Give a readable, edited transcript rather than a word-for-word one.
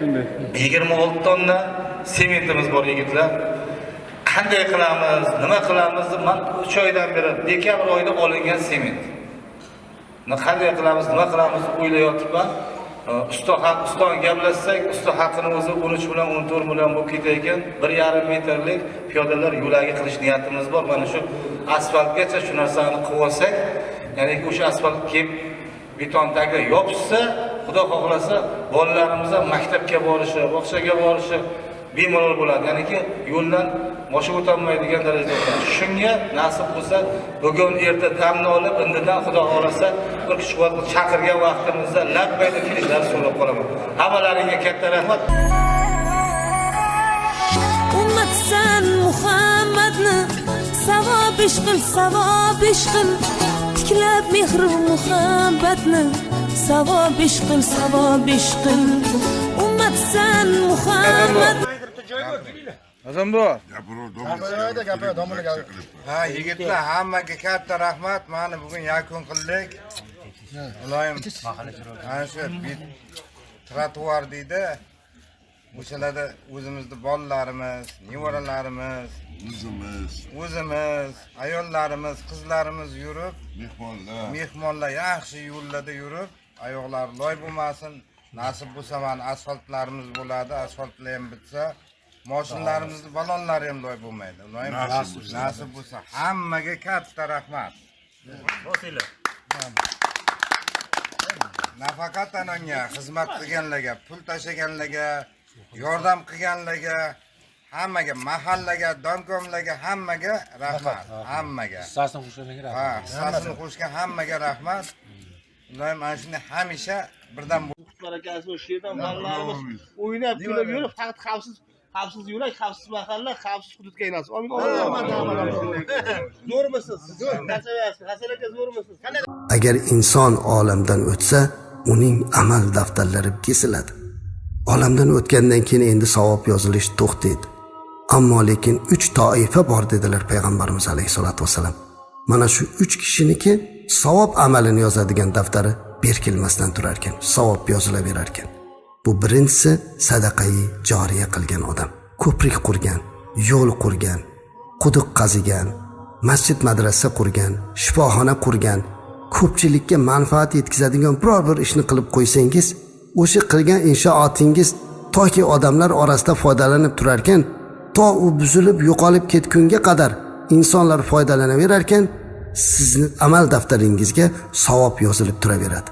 26 tonna sementimiz bor yigitlar. Qanday qilamiz, nima qilamiz? Men 3 oydan beri dekabr oyida olingan sement. Qanday qilamiz, nima qilamiz o'ylayotibman. Ustoga gaplashsak, usto haqini o'zi 13 bilan 14 million bo'lib ketayotgan 1,5 metrlik piyodalar yo'lagi qilish niyatimiz bor. Mana shu asfaltgacha shu narsani qilib olsak, ya'ni o'sha asfalt kelib beton tagiga yopishsa, Xudo xohlasa bolalarimiz ham maktabga borishi, bog'chaga borishi bemalol bo'ladi. Ya'niki yo'ldan boshqa o'tolmaydigan darajada bo'ladi. Shunga nasib bo'lsa, bugun erta damni olib, indidan Xudo xohlasa bir kuch-quvvat chaqirgan vaqtimizda labbayda kelishlarni so'rab qolaman. Hammalaringga katta rahmat. Ummatsan Muhammadni savob ish qil, savob ish qil. Tiklab mehr muhabbatni savob ish qil, savob ish qil. Ummatsan Muhammad. Azam bu. Ha, yigitlar hammaga katta rahmat. Mana bugun yakun qildik. Iloyim. Mana shu trotuar deydi. O'shalarda o'zimizning bolalarimiz, nevaralarimiz, o'zimiz, ayollarimiz, qizlarimiz yurib, mehmonlar yaxshi yo'llarda yurib, oyoqlari loy bo'lmasin. Nasib bo'lsa mana asfaltlarimiz bo'ladi, asfaltlar ham bitsa, mashinalarimizning balonlari ham loy bo'lmaydi. Nasib bo'lsa hammaga katta rahmat. Nafaqat anonga xizmat qilganlarga, pul tashlaganlarga, yordam qilganlarga, hammaga, mahallaga, domkomlarga hammaga rahmat. Hammaga. Hissasini qo'shganlarga rahmat. Ha, hissasini qo'shgan hammaga rahmat. Ular mana shunday hamisha birdan barakasi shu yerdan bolalarimiz o'ynab kulib yurib, faqat xavfsiz yo'lak, xavfsiz mahalla, xavfsiz hududga aylansin. Amin. Zo'rmisiz? Hasan aka zo'rmisiz? Agar inson olamdan o'tsa, uning amal daftarlari kesiladi. Olamdan o'tgandan keyin endi savob yozilish to'xtaydi. Ammo lekin 3 toifa bor dedilar payg'ambarimiz alayhisolatu vasallam. Mana shu 3 kishiniki savob amalini yozadigan daftari berkilmasdan turar ekan, savob yozilaverar ekan. Bu birinchisi sadaqai joriya qilgan odam. Ko'prik qurgan, yo'l qurgan, quduq qazigan, masjid madrasa qurgan, shifoxona qurgan, ko'pchilikka manfaat yetkazadigan biror bir ishni qilib qo'ysangiz, o'sha qilgan inshootingiz toki odamlar orasida foydalanib turar ekan, to u buzilib yo'qolib ketgunga qadar insonlar foydalanaverar ekan, sizning amal daftaringizga savob yozilib turaveradi.